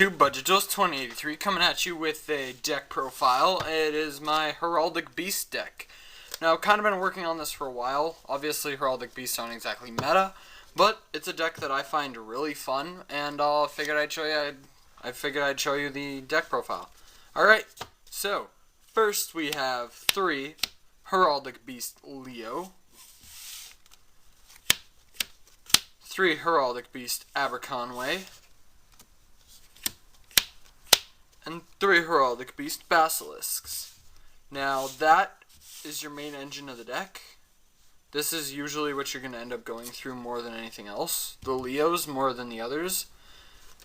YouTube, Budgetjoes2083 coming at you with a deck profile. It is my Heraldic Beast deck. Now, I've kind of been working on this for a while. Obviously, Heraldic Beasts aren't exactly meta, but it's a deck that I find really fun, and I figured I'd show you the deck profile. Alright, so, first we have 3 Heraldic Beast Leo, 3 Heraldic Beast Aberconway, and 3 Heraldic Beast Basilisks. Now, that is your main engine of the deck. This is usually what you're going to end up going through more than anything else. The Leos more than the others,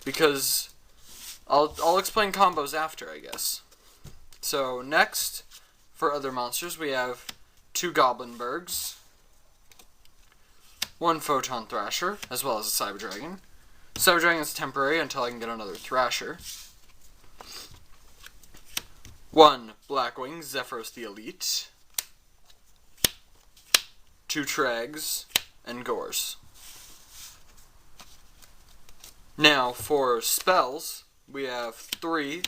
because I'll explain combos after, I guess. So, next, for other monsters, we have 2 Goblinbergs, 1 Photon Thrasher, as well as a Cyber Dragon. Cyber Dragon is temporary until I can get another Thrasher. 1 Blackwing Zephyros the Elite, 2 Tregs, and Gores. Now, for spells, we have 3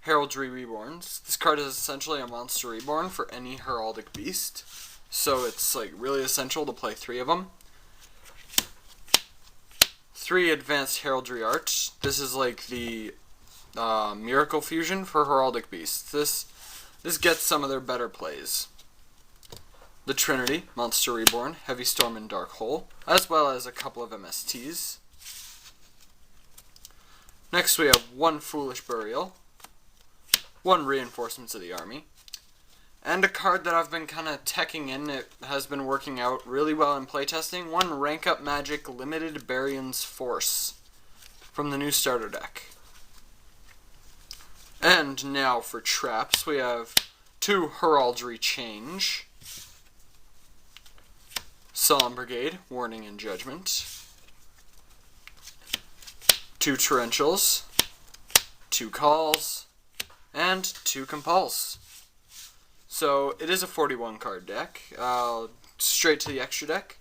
Heraldry Reborns. This card is essentially a monster reborn for any Heraldic Beast, so it's like really essential to play 3 of them. 3 Advanced Heraldry Art. This is like the Miracle Fusion for Heraldic Beasts. This gets some of their better plays. The Trinity, Monster Reborn, Heavy Storm, and Dark Hole, as well as a couple of MSTs. Next we have 1 Foolish Burial, 1 Reinforcements of the Army, and a card that I've been kind of teching in. It has been working out really well in playtesting. 1 Rank Up Magic Limited Barion's Force from the new starter deck. And now for traps, we have 2 Heraldry Change, Solemn Brigade, Warning and Judgment, 2 Torrentials, 2 Calls, and 2 Compulse. So it is a 41 card deck. Straight to the extra deck.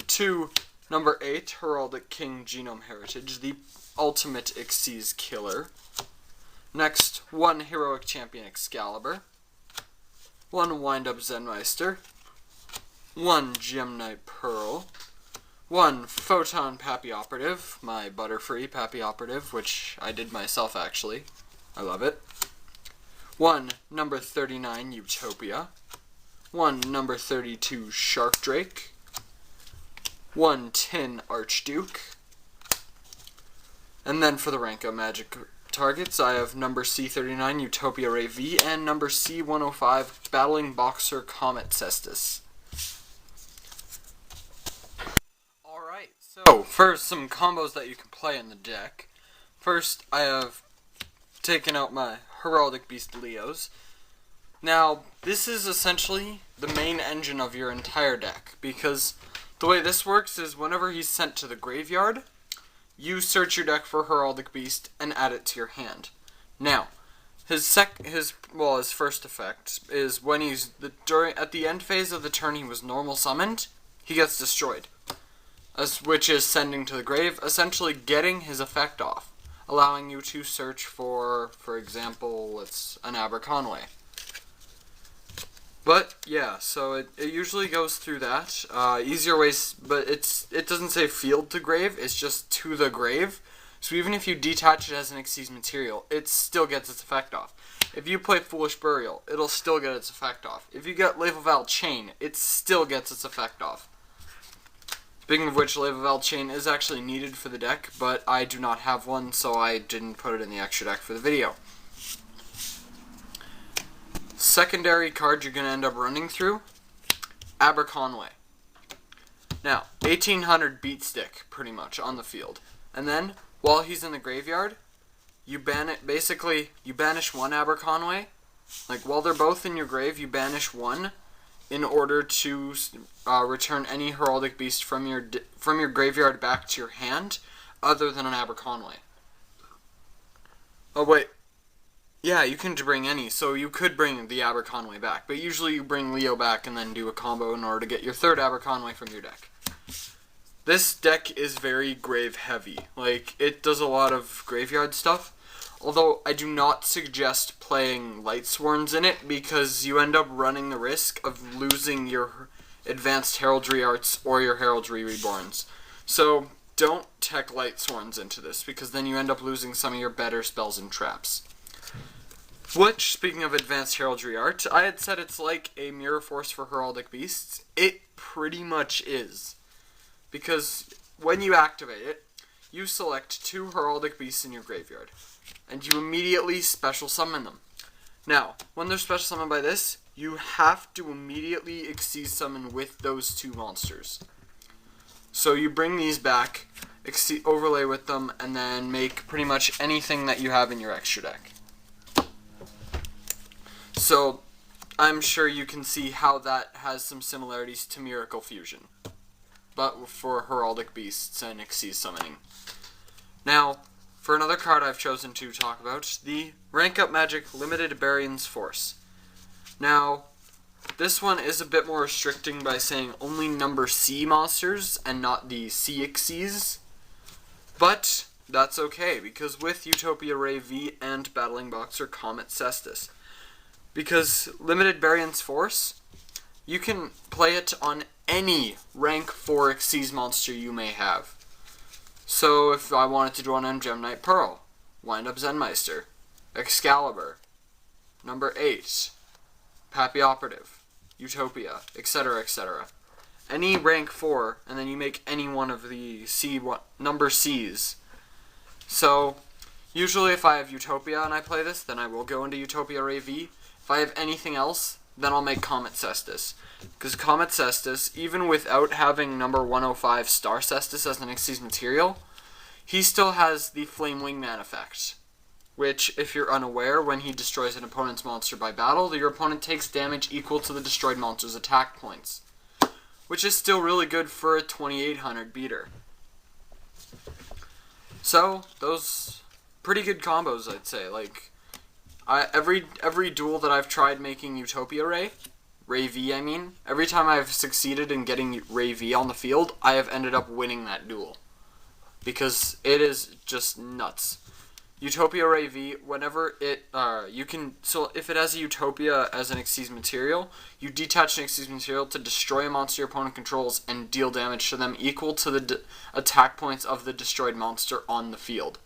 2 number 8 Heraldic King Genome Heritage, the ultimate Xyz killer. Next, 1 Heroic Champion Excalibur, 1 Wind-Up Zenmeister, 1 Gem Knight Pearl, 1 Photon Pappy Operative, my Butterfree Pappy Operative, which I did myself actually. I love it. 1 number 39 Utopia, 1 number 32 Shark Drake, 1 Tin Archduke, and then for the Rank Up Magic targets, I have number C39 Utopia Ray V and number C105 Battling Boxer Comet Cestus. Alright, so for some combos that you can play in the deck, first I have taken out my Heraldic Beast Leos. Now, this is essentially the main engine of your entire deck, because the way this works is whenever he's sent to the graveyard, you search your deck for Heraldic Beast and add it to your hand. Now, his first effect is when he's at the end phase of the turn he was normal summoned, he gets destroyed, which is sending to the grave, essentially getting his effect off, allowing you to search for example, it's an Aberconway. But yeah, so it usually goes through that. Easier ways, but it doesn't say field to grave, it's just to the grave. So even if you detach it as an Xyz material, it still gets its effect off. If you play Foolish Burial, it'll still get its effect off. If you get Levaval Chain, it still gets its effect off. Speaking of which, Levaval Chain is actually needed for the deck, but I do not have one, so I didn't put it in the extra deck for the video. Secondary card you're going to end up running through, Aberconway. Now, 1800 beat stick, pretty much, on the field. And then, while he's in the graveyard, you you banish 1 Aberconway. Like, while they're both in your grave, you banish 1 in order to return any Heraldic Beast from your graveyard back to your hand, other than an Aberconway. Oh, wait. Yeah, you can bring any, so you could bring the Aberconway back, but usually you bring Leo back and then do a combo in order to get your 3rd Aberconway from your deck. this deck is very grave heavy. Like, it does a lot of graveyard stuff. Although, I do not suggest playing Lightsworns in it, because you end up running the risk of losing your Advanced Heraldry Arts or your Heraldry Reborns. So, don't tech Lightsworns into this, because then you end up losing some of your better spells and traps. Which, speaking of Advanced Heraldry Art, I had said it's like a Mirror Force for Heraldic Beasts. It pretty much is. Because when you activate it, you select 2 Heraldic Beasts in your graveyard, and you immediately special summon them. Now, when they're special summoned by this, you have to immediately Xyz summon with those 2 monsters. So you bring these back, overlay with them, and then make pretty much anything that you have in your extra deck. So, I'm sure you can see how that has some similarities to Miracle Fusion, but for Heraldic Beasts and Xyz summoning. Now, for another card I've chosen to talk about, the Rank Up Magic Limited Baron's Force. Now, this one is a bit more restricting by saying only number C monsters and not the C Xyz, but that's okay, because with Utopia Ray V and Battling Boxer Comet Cestus, because Limited Baron's Force, you can play it on any rank 4 Xyz monster you may have. So if I wanted to draw an Gem Knight Pearl, Wind Up Zenmeister, Excalibur, number 8, Pappy Operative, Utopia, etc., etc. Any rank 4, and then you make any one of the number C's. So, usually if I have Utopia and I play this, then I will go into Utopia Ray V. If I have anything else, then I'll make Comet Cestus. Because Comet Cestus, even without having number 105 Star Cestus as an Xyz material, he still has the Flame Wingman effect. Which, if you're unaware, when he destroys an opponent's monster by battle, your opponent takes damage equal to the destroyed monster's attack points. Which is still really good for a 2800 beater. So, those pretty good combos, I'd say. Like, every duel that I've tried making Utopia Ray V, I mean, every time I've succeeded in getting Ray V on the field, I have ended up winning that duel. Because it is just nuts. Utopia Ray V, whenever it, so if it has a Utopia as an Xyz material, you detach an Xyz material to destroy a monster your opponent controls and deal damage to them equal to the attack points of the destroyed monster on the field.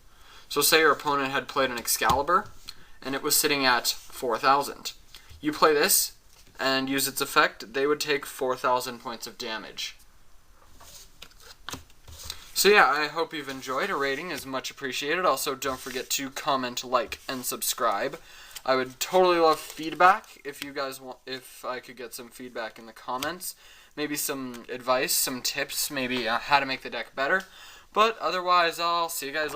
So say your opponent had played an Excalibur, and it was sitting at 4,000. You play this, and use its effect, they would take 4,000 points of damage. So yeah, I hope you've enjoyed. A rating is much appreciated. Also, don't forget to comment, like, and subscribe. I would totally love feedback if you guys want, if I could get some feedback in the comments. Maybe some advice, some tips, maybe how to make the deck better. But otherwise, I'll see you guys later.